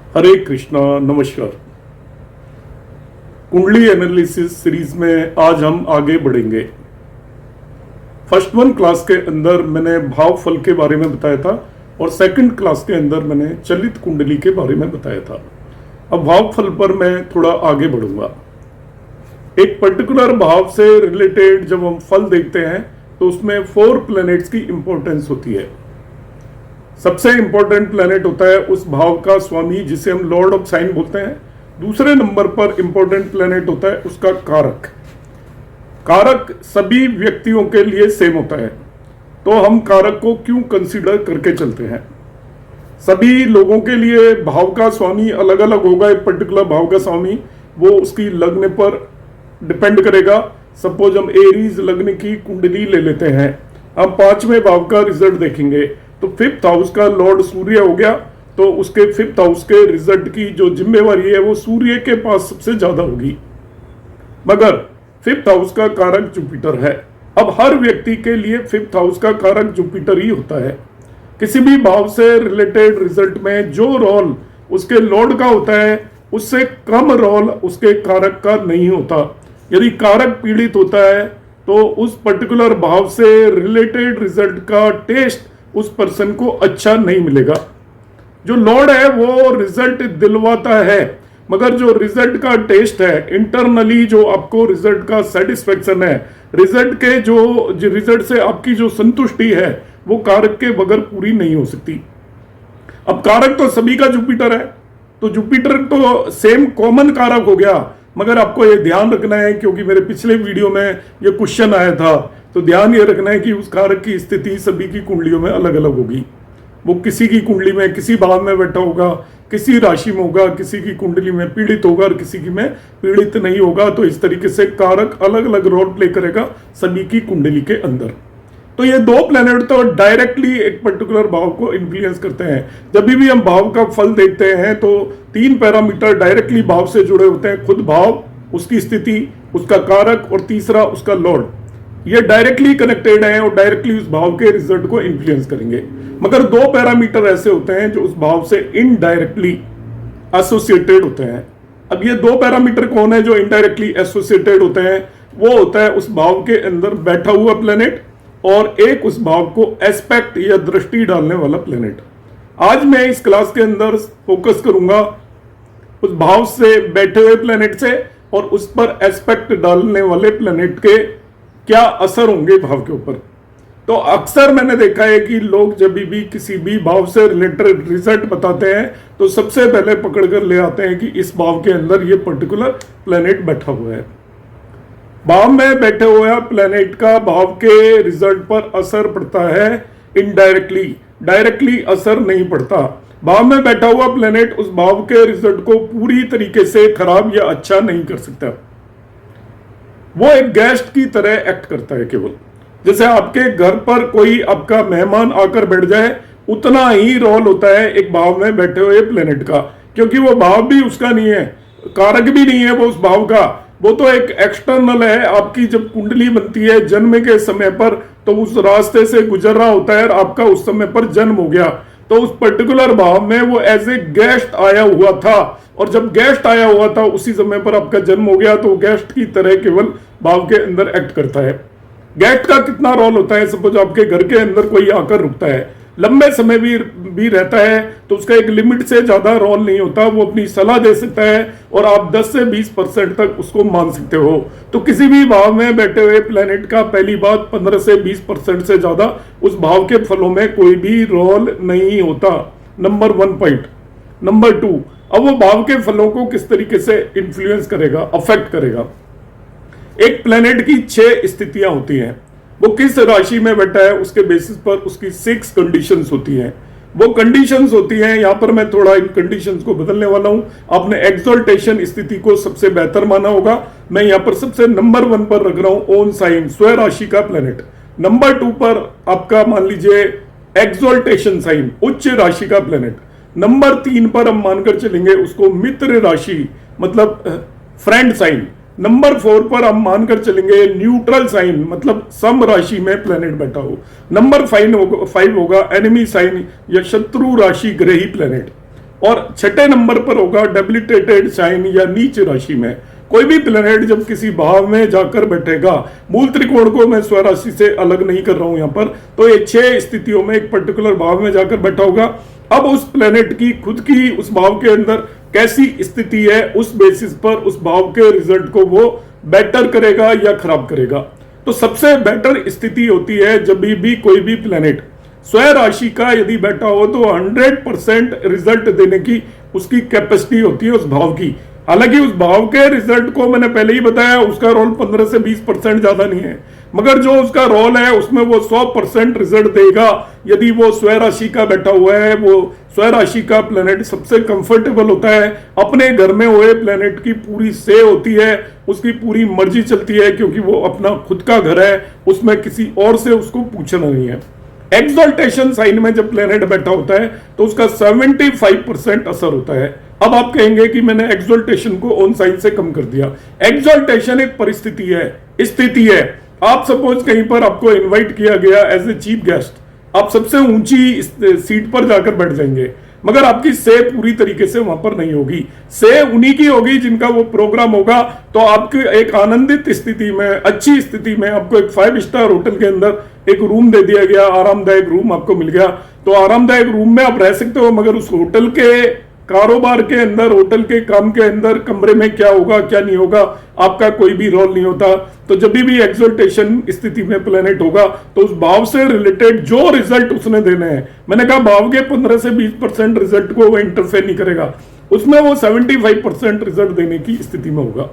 हरे कृष्णा, नमस्कार। कुंडली analysis series में आज हम आगे बढ़ेंगे। फर्स्ट वन क्लास के अंदर मैंने भाव फल के बारे में बताया था और सेकंड क्लास के अंदर मैंने चलित कुंडली के बारे में बताया था। अब भाव फल पर मैं थोड़ा आगे बढ़ूंगा। एक पर्टिकुलर भाव से रिलेटेड जब हम फल देखते हैं तो उसमें 4 प्लैनेट्स की इंपॉर्टेंस होती है। सबसे इंपॉर्टेंट प्लैनेट होता है उस भाव का स्वामी, जिसे हम लॉर्ड ऑफ साइन बोलते हैं। दूसरे नंबर पर इंपॉर्टेंट प्लैनेट होता है उसका कारक। कारक सभी व्यक्तियों के लिए सेम होता है, तो हम कारक को क्यों कंसीडर करके चलते हैं। सभी लोगों के लिए भाव का स्वामी अलग अलग होगा। एक पर्टिकुलर भाव का स्वामी वो उसकी लग्न पर डिपेंड करेगा। सपोज हम एरीज लग्न की कुंडली ले लेते हैं, हम 5वें भाव का रिजल्ट देखेंगे तो 5th हाउस का लॉर्ड सूर्य हो गया, तो उसके 5th हाउस के रिजल्ट की जो जिम्मेवारी है वो सूर्य के पास सबसे ज्यादा होगी, मगर 5th हाउस का कारक जुपिटर है। अब हर व्यक्ति के लिए 5th हाउस का कारक जुपिटर ही होता है। किसी भी भाव से रिलेटेड रिजल्ट में जो रोल उसके लॉर्ड का होता है उससे कम रोल उसके कारक का नहीं होता। यदि कारक पीड़ित होता है तो उस पर्टिकुलर भाव से रिलेटेड रिजल्ट का टेस्ट उस पर्सन को अच्छा नहीं मिलेगा। जो लॉर्ड है वो रिजल्ट दिलवाता है, मगर जो रिजल्ट का टेस्ट है, इंटरनली जो आपको रिजल्ट का सेटिस्फेक्शन है, रिजल्ट के जो रिजल्ट से आपकी जो संतुष्टि है वो कारक के बगैर पूरी नहीं हो सकती। अब कारक तो सभी का जुपिटर है, तो जुपिटर तो सेम कॉमन कारक हो गया, मगर आपको ये ध्यान रखना है, क्योंकि मेरे पिछले वीडियो में ये क्वेश्चन आया था, तो ध्यान ये रखना है कि उस कारक की स्थिति सभी की कुंडलियों में अलग अलग होगी। वो किसी की कुंडली में किसी भाव में बैठा होगा, किसी राशि में होगा, किसी की कुंडली में पीड़ित होगा और किसी की में पीड़ित नहीं होगा। तो इस तरीके से कारक अलग अलग रोल प्ले करेगा सभी की कुंडली के अंदर। तो ये 2 प्लैनेट तो डायरेक्टली एक पर्टिकुलर भाव को इन्फ्लुएंस करते हैं। जब भी हम भाव का फल देखते हैं तो 3 पैरामीटर डायरेक्टली भाव से जुड़े होते हैं, खुद भाव, उसकी स्थिति, उसका कारक और तीसरा उसका लॉर्ड। ये डायरेक्टली कनेक्टेड है और डायरेक्टली उस भाव के रिजल्ट को इन्फ्लुएंस करेंगे। मगर 2 पैरामीटर ऐसे होते हैं जो उस भाव से इनडायरेक्टली एसोसिएटेड होते हैं। अब ये 2 पैरामीटर कौन है जो इनडायरेक्टली एसोसिएटेड होते हैं? वो होता है उस भाव के अंदर बैठा हुआ प्लेनेट और एक उस भाव को एस्पेक्ट या दृष्टि डालने वाला प्लेनेट। आज मैं इस क्लास के अंदर फोकस करूंगा उस भाव से बैठे हुए प्लेनेट से और उस पर एस्पेक्ट डालने वाले प्लेनेट के क्या असर होंगे भाव के ऊपर। तो अक्सर मैंने देखा है कि लोग जब भी किसी भी भाव से रिलेटेड रिजल्ट बताते हैं तो सबसे पहले पकड़ कर ले आते हैं कि इस भाव के अंदर ये पर्टिकुलर प्लेनेट बैठा हुआ है। भाव में बैठे हुआ प्लेनेट का भाव के रिजल्ट पर असर पड़ता है इनडायरेक्टली, डायरेक्टली असर नहीं पड़ता। भाव में बैठा हुआ प्लेनेट उस भाव के रिजल्ट को पूरी तरीके से खराब या अच्छा नहीं कर सकता। वो एक गेस्ट की तरह एक्ट करता है। केवल जैसे आपके घर पर कोई आपका मेहमान आकर बैठ जाए, उतना ही रोल होता है एक भाव में बैठे हुए प्लेनेट का, क्योंकि वो भाव भी उसका नहीं है, कारक भी नहीं है वो उस भाव का, वो तो एक एक्सटर्नल है। आपकी जब कुंडली बनती है जन्म के समय पर, तो उस रास्ते से गुजर रहा होता है और आपका उस समय पर जन्म हो गया, तो उस पर्टिकुलर भाव में वो एज ए गेस्ट आया हुआ था, और जब गेस्ट आया हुआ था उसी समय पर आपका जन्म हो गया, तो गेस्ट की तरह केवल भाव के अंदर एक्ट करता है। गेस्ट का कितना रोल होता है? सपोज आपके घर के अंदर कोई आकर रुकता है, लंबे समय भी रहता है, तो उसका एक लिमिट से ज्यादा रोल नहीं होता। वो अपनी सलाह दे सकता है और आप 10 से 20% तक उसको मान सकते हो। तो किसी भी भाव में बैठे हुए प्लेनेट का पहली बात 15 से 20% से ज्यादा उस भाव के फलों में कोई भी रोल नहीं होता। Number 1 point. नंबर 2, अब वो भाव के फलों को किस तरीके से इन्फ्लुएंस करेगा, अफेक्ट करेगा। एक प्लेनेट की 6 स्थितियां होती हैं। वो किस राशि में बैठा है उसके बेसिस पर उसकी 6 कंडीशंस होती हैं। वो कंडीशंस होती हैं, यहां पर मैं थोड़ा इन कंडीशंस को बदलने वाला हूं। आपने एक्सोल्टेशन स्थिति को सबसे बेहतर माना होगा, मैं यहां पर सबसे नंबर 1 पर रख रहा हूं ओन साइन, स्व राशि का प्लेनेट। नंबर 2 पर आपका मान लीजिए एक्सोल्टेशन साइन, उच्च राशि का प्लेनेट। नंबर 3 पर हम मानकर चलेंगे उसको मित्र राशि, मतलब फ्रेंड साइन। नंबर 4 पर हम मानकर चलेंगे न्यूट्रल साइन, मतलब सम राशि में प्लेनेट बैठा हो। नंबर 5 होगा एनिमी साइन या शत्रु राशि ग्रही प्लेनेट। और छठे नंबर पर होगा डेबिलिटेटेड साइन या नीच राशि में। कोई भी प्लेनेट जब किसी भाव में जाकर बैठेगा, मूल त्रिकोण को मैं स्वराशि से अलग नहीं कर रहा हूं यहां पर, तो ये 6 स्थितियों में एक पर्टिकुलर भाव में जाकर बैठा होगा। अब उस प्लेनेट की खुद की उस भाव के अंदर कैसी स्थिति है, उस बेसिस पर उस भाव के रिजल्ट को वो बेटर करेगा या खराब करेगा। तो सबसे बेटर स्थिति होती है जब भी कोई भी प्लेनेट स्वयं राशि का यदि बैठा हो तो 100% रिजल्ट देने की उसकी कैपेसिटी होती है उस भाव की। हालांकि उस भाव के रिजल्ट को मैंने पहले ही बताया, उसका रोल 15 से 20% ज्यादा नहीं है, मगर जो उसका रोल है उसमें वो 100% रिजल्ट देगा यदि वो स्वयं राशि का बैठा हुआ है। वो स्वयं राशि का प्लेनेट सबसे कंफर्टेबल होता है, अपने घर में हुए प्लेनेट की पूरी से होती है, उसकी पूरी मर्जी चलती है, क्योंकि वो अपना खुद का घर है, उसमें किसी और से उसको पूछना नहीं है। एक्सल्टेशन साइन में जब प्लेनेट बैठा होता है तो उसका 75% असर होता है। अब आप कहेंगे कि मैंने एक्सल्टेशन को ऑन साइन से कम कर दिया। एक्सल्टेशन एक परिस्थिति है, स्थिति है। आप सपोज कहीं पर आपको इनवाइट किया गया एज ए चीफ गेस्ट, आप सबसे ऊंची सीट पर जाकर बैठ जाएंगे, मगर आपकी से पूरी तरीके से वहां पर नहीं होगी। से उन्हीं की होगी जिनका वो प्रोग्राम होगा। तो आपकी एक आनंदित स्थिति में, अच्छी स्थिति में आपको एक 5 स्टार होटल के अंदर एक रूम दे दिया गया, आरामदायक रूम आपको मिल गया, तो आरामदायक रूम में आप रह सकते हो, मगर उस होटल के कारोबार के अंदर, होटल के काम के अंदर, कमरे में क्या होगा क्या नहीं होगा, आपका कोई भी रोल नहीं होता। तो जब भी एक्सल्टेशन स्थिति में प्लेनेट होगा तो उस भाव से रिलेटेड जो रिजल्ट उसने देने हैं, मैंने कहा भाव के 15 से 20% रिजल्ट को वो इंटरफेयर नहीं करेगा, उसमें वो 75% रिजल्ट देने की स्थिति में होगा।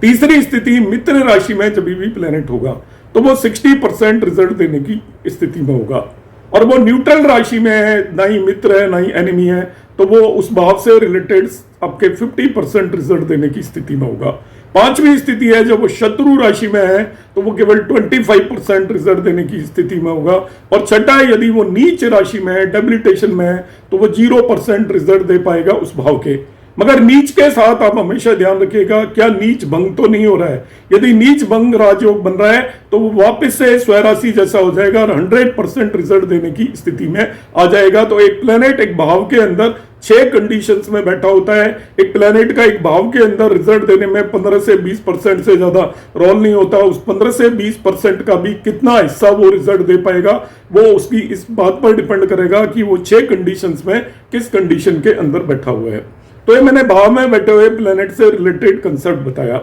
तीसरी स्थिति मित्र राशि में जब भी प्लेनेट होगा तो वो 60% रिजल्ट देने की स्थिति में होगा, और वो न्यूट्रल राशि में है, ना ही मित्र है ना ही एनिमी है, तो वो उस भाव से रिलेटेड आपके 50% रिजल्ट देने की स्थिति में होगा। पांचवी स्थिति है जब वो शत्रु राशि में है तो वो केवल 25% रिजल्ट देने की स्थिति में होगा, और छठा यदि वो नीच राशि में है, डेबिलिटेशन में है, तो वो 0% रिजल्ट दे पाएगा उस भाव के। मगर नीच के साथ आप हमेशा ध्यान रखिएगा, क्या नीच भंग तो नहीं हो रहा है। यदि नीच भंग राजयोग बन रहा है तो वो वापस से स्वराशि जैसा हो जाएगा और 100% रिजल्ट देने की स्थिति में आ जाएगा। तो एक प्लेनेट एक भाव के अंदर 6 कंडीशंस में बैठा होता है। एक प्लेनेट का एक भाव के अंदर रिजल्ट देने में 15 से 20% से ज्यादा रोल नहीं होता। उस 15 से 20% का भी कितना हिस्सा वो रिजल्ट दे पाएगा वो उसकी इस बात पर डिपेंड करेगा कि वो 6 कंडीशंस में किस कंडीशन के अंदर बैठा हुआ है। तो ये मैंने भाव में बैठे हुए प्लेनेट से रिलेटेड कंसेप्ट बताया।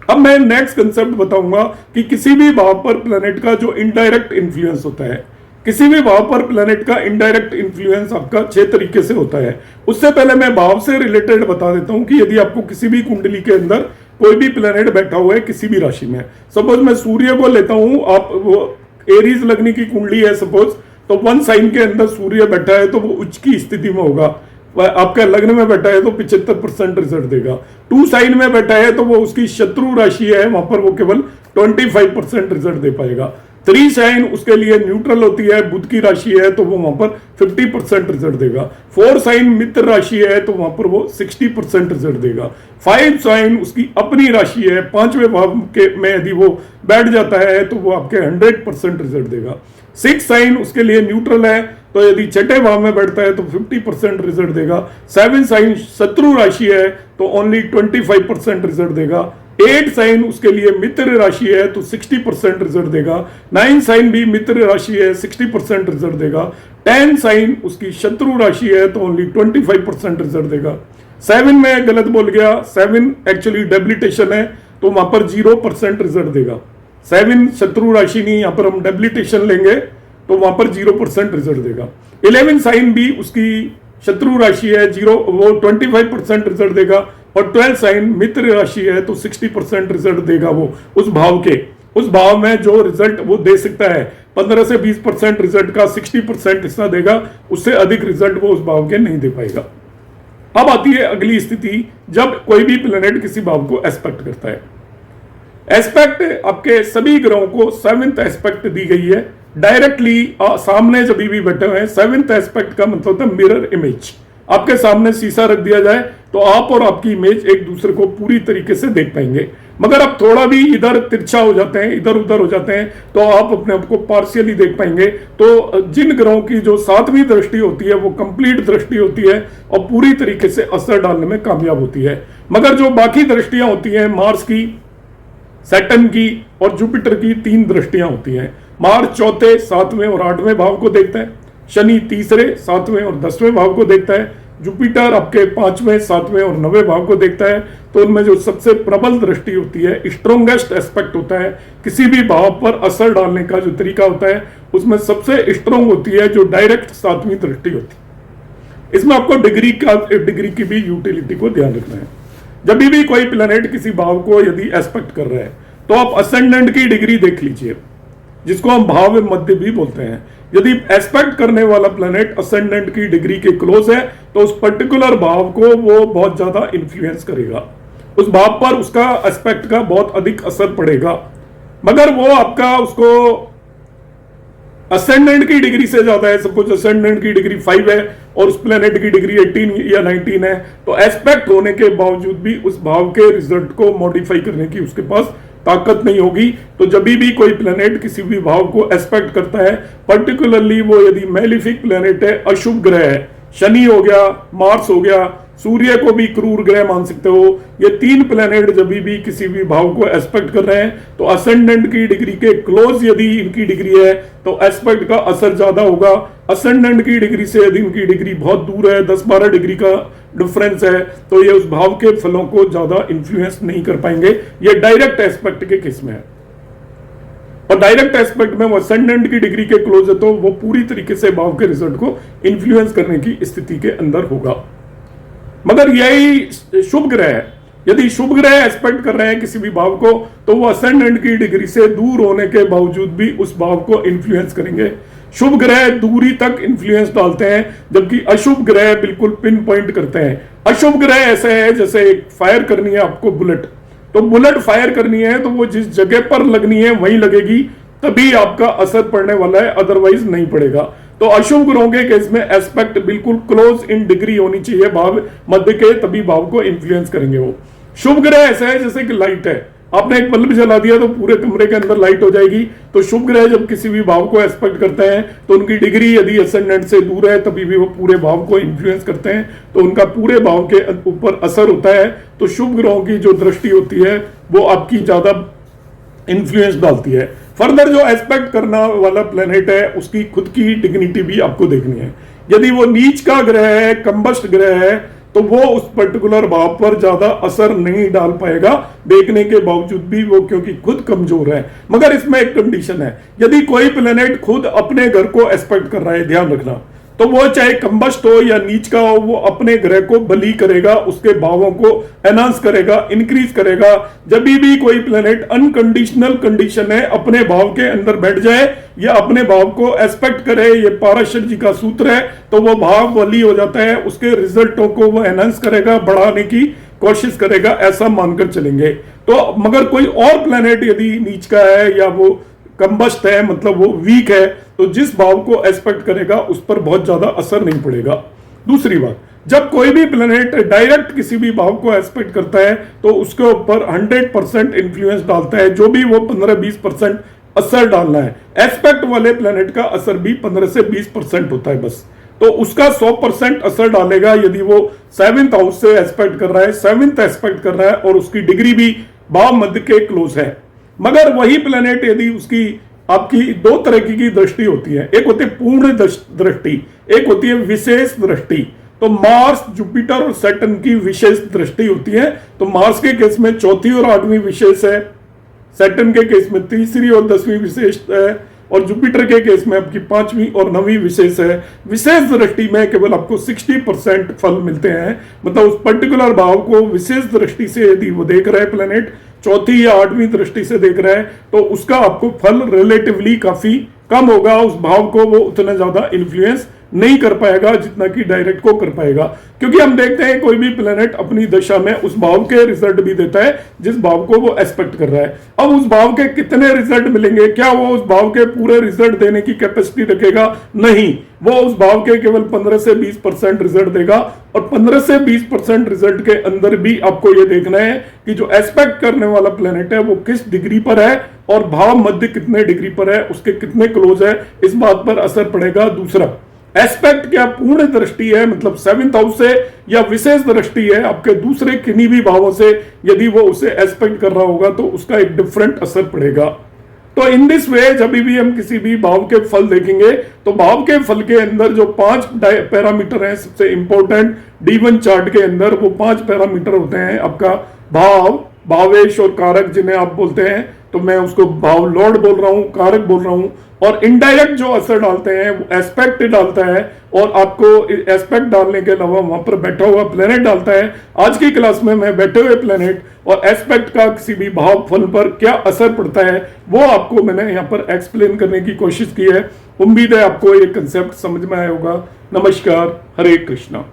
अब मैं नेक्स्ट कंसेप्ट बताऊंगा कि किसी भी भाव पर प्लेनेट का जो इनडायरेक्ट इन्फ्लुएंस होता है, किसी भी भाव पर प्लेनेट का इनडायरेक्ट इन्फ्लुएंस आपका 6 तरीके से होता है। उससे पहले मैं भाव से रिलेटेड बता देता हूं कि यदि आपको किसी भी कुंडली के अंदर कोई भी प्लेनेट बैठा हुआ है किसी भी राशि में, सपोज मैं सूर्य को लेता हूं, आप वो एरीज लगने की कुंडली है सपोज, तो 1 साइन के अंदर सूर्य बैठा है तो वो उच्च की स्थिति में होगा। आपका लग्न में बैठा है तो 75% रिजल्ट देगा। 2 साइन में बैठा है तो वो उसकी शत्रु राशि है, वहां पर वो केवल 25% रिजल्ट दे पाएगा। 3 साइन उसके लिए न्यूट्रल होती है, बुध की राशि है, तो वो वहां पर 50% रिजल्ट देगा। 4 साइन मित्र राशि है तो वहां पर वो 60% रिजल्ट देगा। 5 साइन उसकी अपनी राशि है, 5वें भाव के में यदि वो बैठ जाता है तो वो आपके 100% रिजल्ट देगा। 6 साइन उसके लिए न्यूट्रल है, तो यदि 6ठे भाव में बैठता है तो 50% रिजल्ट देगा। 7 साइन शत्रु राशि है तो ओनली 25% रिजल्ट देगा। 8 साइन उसके लिए मित्र राशि है तो 60% रिजल्ट देगा। 9 साइन भी मित्र राशि है, 60% रिजल्ट देगा। 10 साइन उसकी शत्रु राशि है तो ओनली 25% रिजल्ट देगा। 7 में गलत बोल गया, 7 एक्चुअली डेबिलिटेशन है तो वहां पर 0% रिजल्ट देगा। 7 शत्रु राशि नहीं, यहां पर हम डेबिलिटेशन लेंगे तो वहां पर 0% रिजल्ट देगा। 11 साइन भी उसकी शत्रु राशि है, वो 25% रिजल्ट देगा। और 12 साइन मित्र राशि है तो 60% रिजल्ट देगा वो उस भाव के। उस भाव में जो रिजल्ट वो दे सकता है 15 से 20% रिजल्ट का 60% हिस्सा देगा, उससे अधिक रिजल्ट वो उस भाव के नहीं दे पाएगा। अब आती है अगली स्थिति जब कोई भी प्लेनेट किसी भाव को एस्पेक्ट करता है। एस्पेक्ट आपके सभी ग्रहों को 7th एस्पेक्ट दी गई है डायरेक्टली सामने जब भी बैठे हुए हैं। 7th एस्पेक्ट का मतलब होता है मिरर इमेज। आपके सामने शीशा रख दिया जाए तो आप और आपकी इमेज एक दूसरे को पूरी तरीके से देख पाएंगे। मगर अब थोड़ा भी इधर तिरछा हो जाते हैं, इधर उधर हो जाते हैं, तो आप अपने आप को पार्शियली देख पाएंगे। तो जिन ग्रहों की जो 7वीं दृष्टि होती है वो कंप्लीट दृष्टि होती है और पूरी तरीके से असर डालने में कामयाब होती है। मगर जो बाकी दृष्टियां होती हैं, मार्स की, सैटर्न की और जुपिटर की 3 दृष्टियां होती हैं। मार्स चौथे, 7वें और 8वें भाव को देखता है, शनि तीसरे, 7वें और 10वें भाव को देखता है, जुपिटर आपके 5वें, 7वें और 9वें भाव को देखता है। तो उनमें जो सबसे प्रबल दृष्टि होती है, स्ट्रोंगेस्ट एस्पेक्ट होता है, किसी भी भाव पर असर डालने का जो तरीका होता है उसमें सबसे स्ट्रोंग होती है जो डायरेक्ट 7वीं दृष्टि होती है। इसमें आपको डिग्री की भी यूटिलिटी को ध्यान रखना है। जब भी कोई प्लैनेट किसी भाव को यदि एस्पेक्ट कर रहा है तो आप असेंडेंट की डिग्री देख लीजिए, जिसको हम भाव मध्य भी बोलते हैं। यदि एस्पेक्ट करने वाला प्लैनेट असेंडेंट की डिग्री के क्लोज है तो उस पर्टिकुलर भाव को वो बहुत ज्यादा इन्फ्लुएंस करेगा, उस भाव पर उसका एस्पेक्ट का बहुत अधिक असर पड़ेगा। मगर वो आपका उसको असेंडेंट की डिग्री से ज्यादा है, सपोज असेंडेंट की डिग्री 5 है और उस प्लैनेट की डिग्री 18 या 19 है, तो एस्पेक्ट होने के बावजूद भी उस भाव के रिजल्ट को मॉडिफाई करने की उसके पास ताकत नहीं होगी। तो जब भी कोई प्लैनेट किसी भी भाव को एस्पेक्ट करता है, पर्टिकुलरली वो यदि मैलिफिक प्लैनेट है, अशुभ ग्रह है, शनि हो गया, मार्स हो गया, सूर्य को भी क्रूर ग्रह मान सकते हो, ये 3 प्लैनेट जब भी किसी भी भाव को एस्पेक्ट कर रहे हैं तो असेंडेंट की डिग्री के क्लोज यदि इनकी डिग्री है तो एस्पेक्ट का असर ज्यादा होगा। असेंडेंट की डिग्री से यदि इनकी डिग्री बहुत दूर है, 10-12 डिग्री का डिफरेंस है, तो ये उस भाव के फलों को ज्यादा इंफ्लुएंस नहीं कर पाएंगे। ये डायरेक्ट एस्पेक्ट के केस में है, और डायरेक्ट एस्पेक्ट में वो असेंडेंट की डिग्री के क्लोज है तो वो पूरी तरीके से भाव के रिजल्ट को इन्फ्लुएंस करने की स्थिति के अंदर होगा। मगर यही शुभ ग्रह है, यदि शुभ ग्रह एस्पेक्ट कर रहे हैं किसी भी भाव को तो वो असेंडेंट की डिग्री से दूर होने के बावजूद भी उस भाव को इन्फ्लुएंस करेंगे। शुभ ग्रह दूरी तक इन्फ्लुएंस डालते हैं, जबकि अशुभ ग्रह बिल्कुल पिन पॉइंट करते हैं। अशुभ ग्रह ऐसे है जैसे एक फायर करनी है आपको बुलेट, तो बुलेट फायर करनी है तो वो जिस जगह पर लगनी है वहीं लगेगी, तभी आपका असर पड़ने वाला है, अदरवाइज नहीं पड़ेगा। तो अशुभ ग्रहों के केस में एस्पेक्ट बिल्कुल क्लोज इन डिग्री होनी चाहिए भाव मध्य के, तभी भाव को इन्फ्लुएंस करेंगे वो। शुभ ग्रह ऐसा है जैसे कि लाइट है, आपने एक बल्ब जला दिया तो पूरे कमरे के अंदर लाइट हो जाएगी। तो शुभ ग्रह जब किसी भी भाव को एस्पेक्ट करते हैं तो उनकी डिग्री यदि असेंडेंट से दूर है तभी भी वो पूरे भाव को इन्फ्लुएंस करते हैं, तो उनका पूरे भाव के ऊपर असर होता है। तो शुभ ग्रहों की जो दृष्टि होती है वो आपकी ज्यादा इन्फ्लुएंस डालती है। फर्दर जो एस्पेक्ट करना वाला प्लेनेट है उसकी खुद की डिग्निटी भी आपको देखनी है। यदि वो नीच का ग्रह है, कंबस्ट ग्रह है, तो वो उस पर्टिकुलर भाव पर ज्यादा असर नहीं डाल पाएगा देखने के बावजूद भी, वो क्योंकि खुद कमजोर है। मगर इसमें एक कंडीशन है, यदि कोई प्लेनेट खुद अपने घर को एस्पेक्ट कर रहा है, ध्यान रखना, तो वो चाहे कंबस्ट हो या नीच का हो, वो अपने ग्रह को बली करेगा, उसके भावों को एनहांस करेगा, इंक्रीज करेगा। जब भी कोई प्लेनेट अनकंडीशनल कंडीशन है, अपने भाव के अंदर बैठ जाए या अपने भाव को एस्पेक्ट करे, ये पाराशर जी का सूत्र है, तो वो भाव बली हो जाता है, उसके रिजल्टों को वो एनहांस करेगा, बढ़ाने की कोशिश करेगा, ऐसा मानकर चलेंगे। तो मगर कोई और प्लेनेट यदि नीच का है या वो कंबस्ट है, मतलब वो वीक है, तो जिस भाव को एस्पेक्ट करेगा उस पर बहुत ज्यादा असर नहीं पड़ेगा। दूसरी बात, जब कोई भी प्लेनेट डायरेक्ट किसी भी भाव को एस्पेक्ट करता है तो उसके ऊपर 100% इंफ्लुएंस डालता है, जो भी वो 15-20% असर डालना है। एस्पेक्ट वाले प्लेनेट का असर भी 15 से 20% होता है बस, तो उसका 100% असर डालेगा यदि वो 7th हाउस से एस्पेक्ट कर रहा है, 7th एस्पेक्ट कर रहा है और उसकी डिग्री भी भाव मध्य के क्लोज है। मगर वही प्लेनेट यदि उसकी आपकी 2 तरह की दृष्टि होती है, एक होती है पूर्ण दृष्टि, एक होती है विशेष दृष्टि। तो मार्स, जुपिटर और सैटर्न की विशेष दृष्टि होती है। तो मार्स के केस में 4थी और 8वीं विशेष है, सैटर्न के केस में 3री और 10वीं विशेष है, और जुपिटर के केस में आपकी 5वीं और 9वीं विशेष है। विशेष दृष्टि में केवल आपको 60% फल मिलते हैं, मतलब उस पर्टिकुलर भाव को विशेष दृष्टि से यदि वो देख रहा है प्लेनेट, 4थी या 8वीं दृष्टि से देख रहा है, तो उसका आपको फल रिलेटिवली काफी कम होगा, उस भाव को वो उतना ज्यादा इन्फ्लुएंस नहीं कर पाएगा जितना कि डायरेक्ट को कर पाएगा। क्योंकि हम देखते हैं कोई भी प्लेनेट अपनी दशा में उस भाव के रिजल्ट भी देता है जिस भाव को वो एस्पेक्ट कर रहा है। अब उस भाव के कितने रिजल्ट मिलेंगे, क्या वो उस भाव के पूरे रिजल्ट देने की कैपेसिटी रखेगा? नहीं, वो उस भाव के केवल 15 से 20% रिजल्ट देगा। और 15 से 20% रिजल्ट के अंदर भी आपको ये देखना है कि जो एस्पेक्ट करने वाला प्लेनेट है वो किस डिग्री पर है और भाव मध्य कितने डिग्री पर है, उसके कितने क्लोज है, इस बात पर असर पड़ेगा। दूसरा, एस्पेक्ट क्या पूर्ण दृष्टि है, मतलब 7th हाउस से, या विशेष दृष्टि है आपके दूसरे किन्हीं भी भावों से, यदि वो उसे एस्पेक्ट कर रहा होगा तो उसका एक डिफरेंट असर पड़ेगा। तो इन दिस वे जब भी हम किसी भी भाव के फल देखेंगे तो भाव के फल के अंदर जो 5 पैरामीटर हैं सबसे इंपॉर्टेंट D1 चार्ट के अंदर, वो 5 पैरामीटर होते हैं। आपका भाव, भावेश और कारक जिन्हें आप बोलते हैं, तो मैं उसको भाव लॉर्ड बोल रहा हूं, कारक बोल रहा हूं। और इनडायरेक्ट जो असर डालते हैं वो एस्पेक्ट डालता है, और आपको एस्पेक्ट डालने के अलावा वहां पर बैठा हुआ प्लेनेट डालता है। आज की क्लास में मैं बैठे हुए प्लेनेट और एस्पेक्ट का किसी भी भाव फल पर क्या असर पड़ता है वो आपको मैंने यहाँ पर एक्सप्लेन करने की कोशिश की है। उम्मीद है आपको ये कंसेप्ट समझ में आया होगा। नमस्कार, हरे कृष्णा।